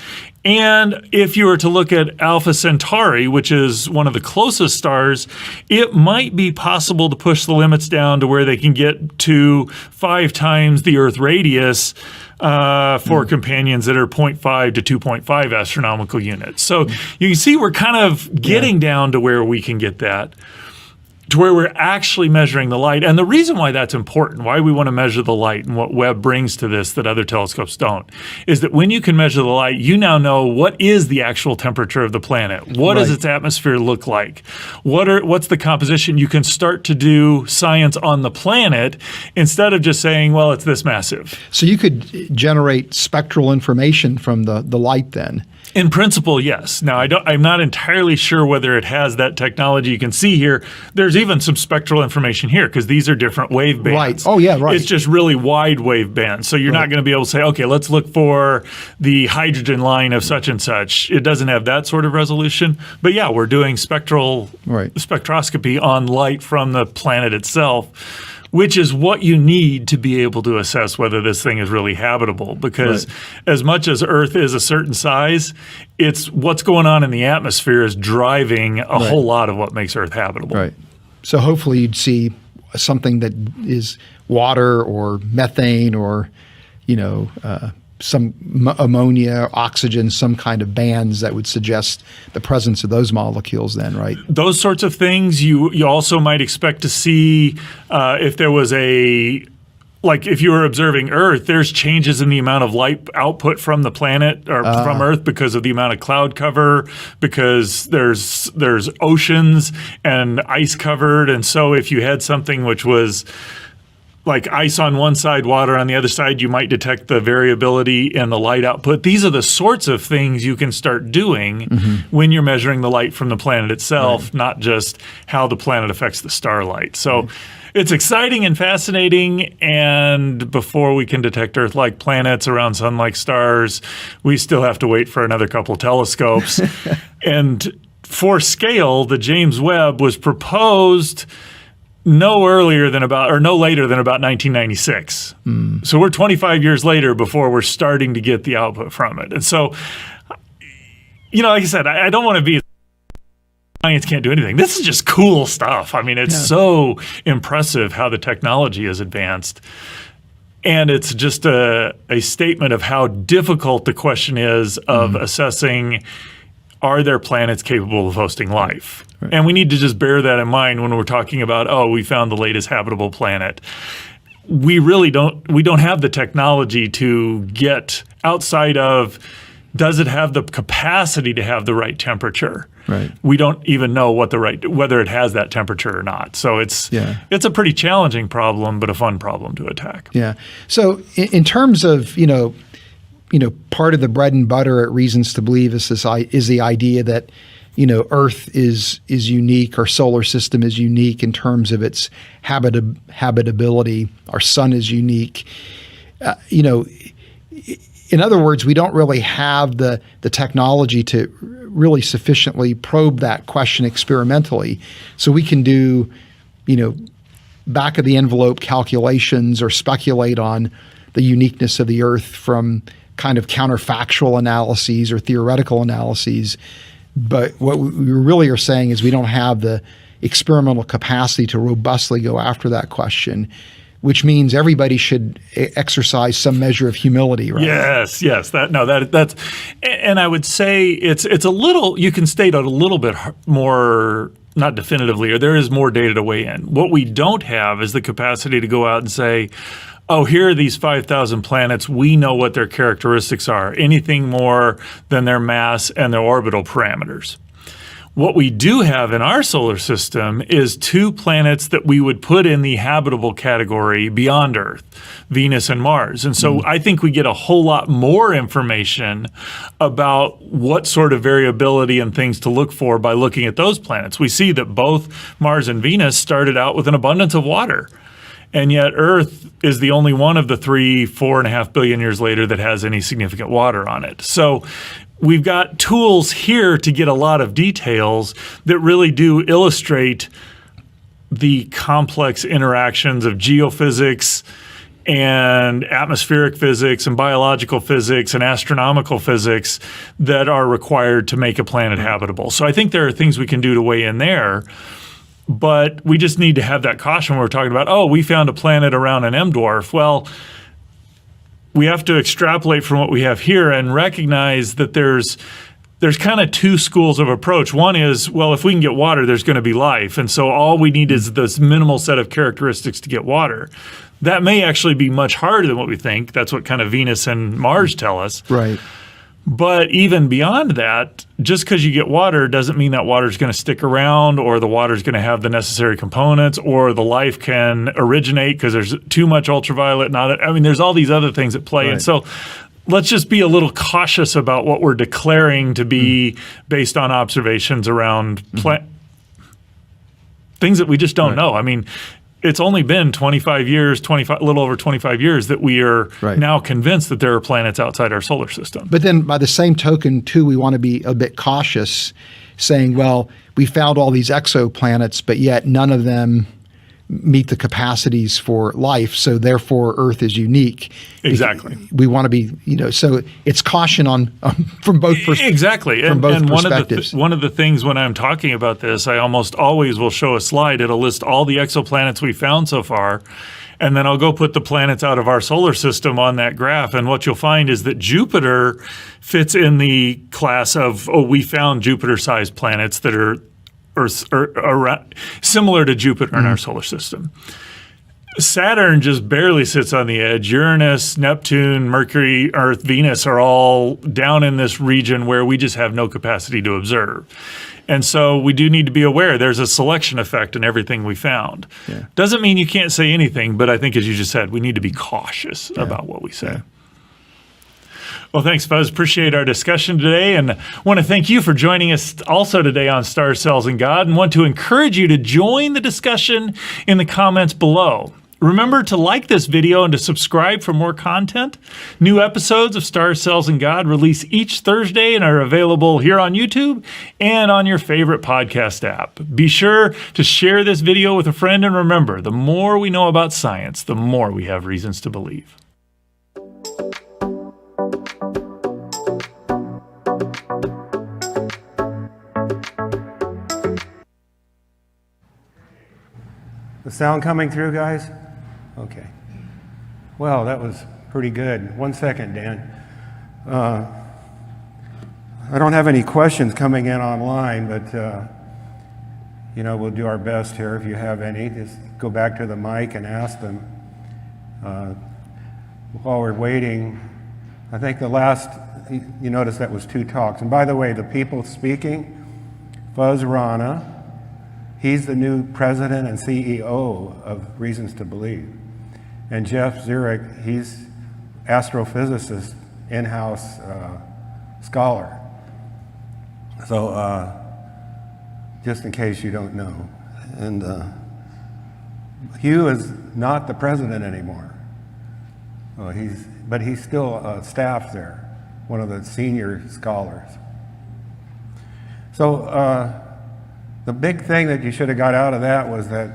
And if you were to look at Alpha Centauri, which is one of the closest stars, it might be possible to push the limits down to where they can get to 5 times the Earth radius for companions that are 0.5 to 2.5 astronomical units. So you can see we're kind of getting down to where we can get that, to where we're actually measuring the light. And the reason why that's important, why we want to measure the light and what Webb brings to this that other telescopes don't, is that when you can measure the light, you now know what is the actual temperature of the planet. What does its atmosphere look like? What's the composition? You can start to do science on the planet instead of just saying, well, it's this massive. So you could generate spectral information from the light then. In principle, yes. Now, I'm not entirely sure whether it has that technology. You can see here, there's even some spectral information here because these are different wave bands. Right. Oh, yeah, right. It's just really wide wave bands. So you're not going to be able to say, okay, let's look for the hydrogen line of such and such. It doesn't have that sort of resolution. But yeah, we're doing spectroscopy on light from the planet itself, which is what you need to be able to assess whether this thing is really habitable. Because as much as Earth is a certain size, it's what's going on in the atmosphere is driving a whole lot of what makes Earth habitable. Right. So hopefully you'd see something that is water or methane or, some ammonia, oxygen, some kind of bands that would suggest the presence of those molecules then, right? Those sorts of things you also might expect to see if there was if you were observing Earth, there's changes in the amount of light output from the planet or from Earth because of the amount of cloud cover, because there's oceans and ice covered. And so if you had something which was like ice on one side, water on the other side, you might detect the variability in the light output. These are the sorts of things you can start doing when you're measuring the light from the planet itself, not just how the planet affects the starlight. So it's exciting and fascinating, and before we can detect Earth-like planets around sun-like stars, we still have to wait for another couple telescopes. And for scale, the James Webb was proposed no later than about 1996. So we're 25 years later before we're starting to get the output from it. And so, like I said, I don't want to be science can't do anything. This is just cool stuff. I mean, it's so impressive how the technology has advanced. And it's just a statement of how difficult the question is of assessing, are there planets capable of hosting life? Right. And we need to just bear that in mind when we're talking about, we found the latest habitable planet. We don't have the technology to get outside of, does it have the capacity to have the right temperature? Right. We don't even know whether it has that temperature or not. So it's a pretty challenging problem, but a fun problem to attack. Yeah. So in terms of, part of the bread and butter at Reasons to Believe is the idea that, Earth is unique, our solar system is unique in terms of its habitability. Our sun is unique. In other words, we don't really have the technology to really sufficiently probe that question experimentally. So we can do, back of the envelope calculations or speculate on the uniqueness of the Earth from kind of counterfactual analyses or theoretical analyses. But what we really are saying is we don't have the experimental capacity to robustly go after that question, which means everybody should exercise some measure of humility, right? Yes. That's, and I would say it's a little, you can state it a little bit more, not definitively, or there is more data to weigh in. What we don't have is the capacity to go out and say, here are these 5,000 planets. We know what their characteristics are. Anything more than their mass and their orbital parameters. What we do have in our solar system is 2 planets that we would put in the habitable category beyond Earth, Venus and Mars. And so I think we get a whole lot more information about what sort of variability and things to look for by looking at those planets. We see that both Mars and Venus started out with an abundance of water. And yet Earth is the only one of the 4.5 billion years later that has any significant water on it. So we've got tools here to get a lot of details that really do illustrate the complex interactions of geophysics and atmospheric physics and biological physics and astronomical physics that are required to make a planet habitable. So I think there are things we can do to weigh in there. But we just need to have that caution when we're talking about, we found a planet around an M dwarf. Well, we have to extrapolate from what we have here and recognize that there's kind of 2 schools of approach. One is, if we can get water, there's going to be life. And so all we need is this minimal set of characteristics to get water. That may actually be much harder than what we think. That's what kind of Venus and Mars tell us. Right. But even beyond that, just because you get water doesn't mean that water is going to stick around or the water is going to have the necessary components or the life can originate because there's too much ultraviolet. There's all these other things at play. Right. And so let's just be a little cautious about what we're declaring to be based on observations around things that we just don't know. I mean, it's only been 25 years, a little over 25 years that we are now convinced that there are planets outside our solar system. But then by the same token, too, we want to be a bit cautious, saying, well, we found all these exoplanets, but yet none of them meet the capacities for life, so therefore Earth is unique. Exactly. We want to be, so it's caution on from both perspectives. Exactly. From both perspectives. One of the things when I'm talking about this, I almost always will show a slide. It'll list all the exoplanets we found so far, and then I'll go put the planets out of our solar system on that graph. And what you'll find is that Jupiter fits in the class of, we found Jupiter-sized planets that are Earth, or similar to Jupiter in our solar system. Saturn just barely sits on the edge. Uranus, Neptune, Mercury, Earth, Venus are all down in this region where we just have no capacity to observe. And so we do need to be aware there's a selection effect in everything we found. Yeah. Doesn't mean you can't say anything, but I think, as you just said, we need to be cautious about what we say. Yeah. Well, thanks, Fuzz. Appreciate our discussion today, and want to thank you for joining us also today on Stars, Cells, and God, and want to encourage you to join the discussion in the comments below. Remember to like this video and to subscribe for more content. New episodes of Stars, Cells, and God release each Thursday and are available here on YouTube and on your favorite podcast app. Be sure to share this video with a friend, and remember, the more we know about science, the more we have reasons to believe. The sound coming through, guys? Okay. Well, that was pretty good. 1 second, Dan. I don't have any questions coming in online, but we'll do our best here. If you have any, just go back to the mic and ask them. While we're waiting, I think the last, you noticed that was 2 talks. And by the way, the people speaking, Fuzz, Rana. He's the new president and CEO of Reasons to Believe. And Jeff Zweerink, he's astrophysicist, in-house scholar. So just in case you don't know. And Hugh is not the president anymore. But he's still staff there, one of the senior scholars. So the big thing that you should have got out of that was that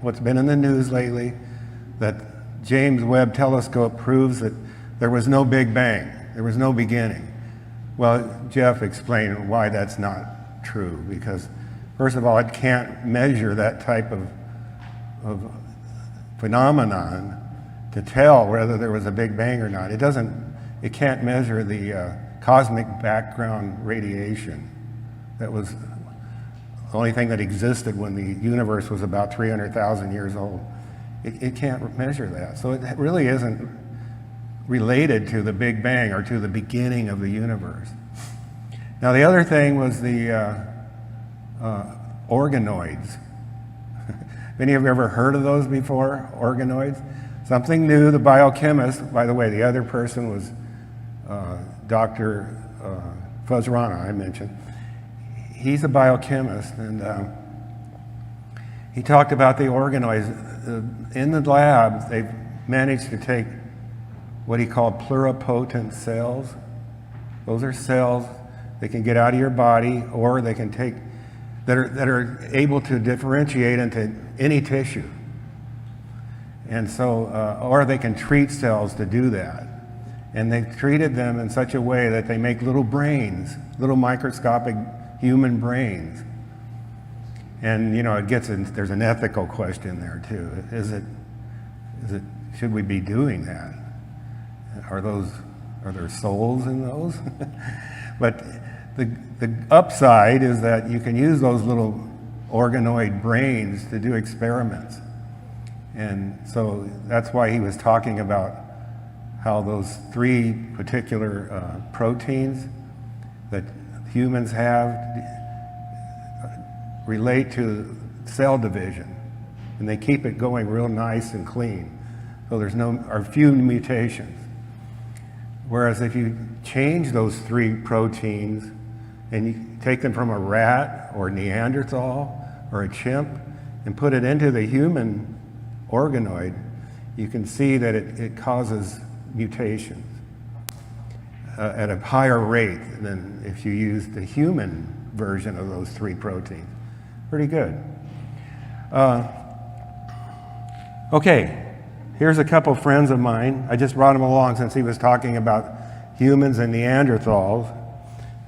what's been in the news lately, that James Webb telescope proves that there was no Big Bang, there was no beginning. Well, Jeff explained why that's not true, because first of all, it can't measure that type of phenomenon to tell whether there was a Big Bang or not. It can't measure the cosmic background radiation that was the only thing that existed when the universe was about 300,000 years old. It can't measure that. So it really isn't related to the Big Bang or to the beginning of the universe. Now, the other thing was the organoids. Any of you ever heard of those before, organoids? Something new, the biochemist, by the way, the other person was Dr. Fuzz Rana, I mentioned. He's a biochemist, and he talked about the organoids. In the lab, they've managed to take what he called pluripotent cells. Those are cells that can get out of your body, or they can take, that are able to differentiate into any tissue. And so, or they can treat cells to do that. And they've treated them in such a way that they make little brains, little microscopic human brains. And there's an ethical question there too. Should we be doing that? Are there souls in those? But the upside is that you can use those little organoid brains to do experiments. And so that's why he was talking about how those 3 particular proteins that humans have relate to cell division, and they keep it going real nice and clean. So there's few mutations. Whereas if you change those 3 proteins and you take them from a rat or Neanderthal or a chimp and put it into the human organoid, you can see that it causes mutations at a higher rate than if you use the human version of those 3 proteins. Pretty good. Okay, here's a couple friends of mine. I just brought him along since he was talking about humans and Neanderthals.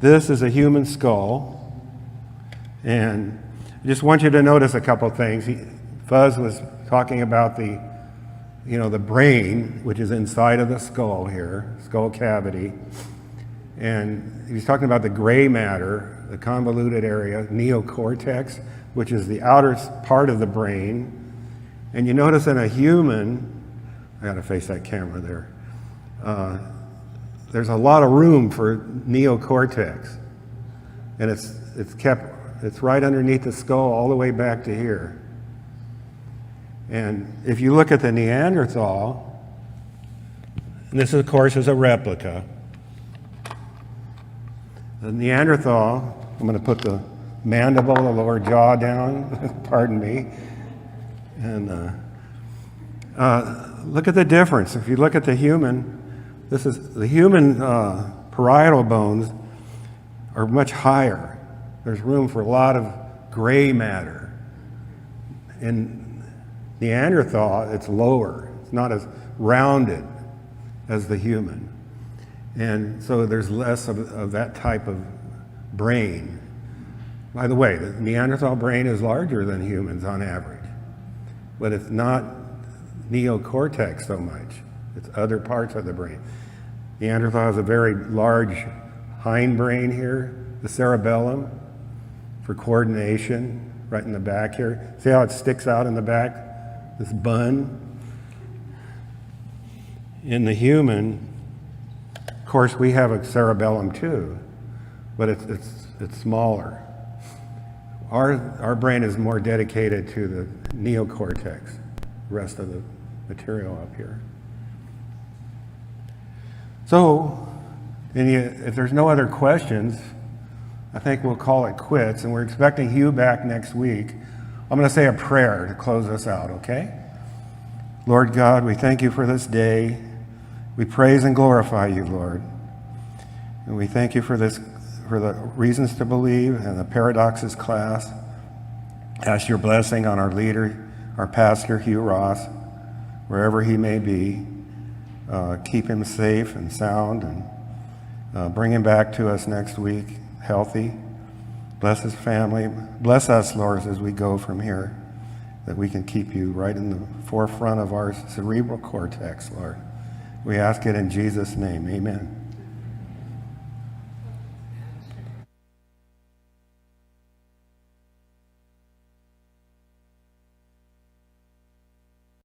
This is a human skull, and I just want you to notice a couple things. Fuzz was talking about the brain, which is inside of the skull here, skull cavity. And he was talking about the gray matter, the convoluted area, neocortex, which is the outer part of the brain. And you notice in a human, I gotta face that camera there, there's a lot of room for neocortex. And it's right underneath the skull all the way back to here. And if you look at the Neanderthal, and this of course is a replica. The Neanderthal, I'm going to put the mandible, the lower jaw down, pardon me. And look at the difference. If you look at the human, this is the human parietal bones are much higher. There's room for a lot of gray matter. In Neanderthal, it's lower. It's not as rounded as the human. And so there's less of that type of brain. By the way, the Neanderthal brain is larger than humans on average, but it's not neocortex so much. It's other parts of the brain. Neanderthal has a very large hindbrain here, the cerebellum, for coordination, right in the back here. See how it sticks out in the back, this bun? In the human, of course, we have a cerebellum too, but it's smaller. Our brain is more dedicated to the neocortex, the rest of the material up here. So, if there's no other questions, I think we'll call it quits, and we're expecting Hugh back next week. I'm going to say a prayer to close us out, okay? Lord God, we thank you for this day. We praise and glorify you, Lord. And we thank you for the reasons to believe and the paradoxes class. Ask your blessing on our leader, our pastor, Hugh Ross, wherever he may be. Keep him safe and sound, and bring him back to us next week, healthy. Bless his family. Bless us, Lord, as we go from here, that we can keep you right in the forefront of our cerebral cortex, Lord. We ask it in Jesus' name. Amen.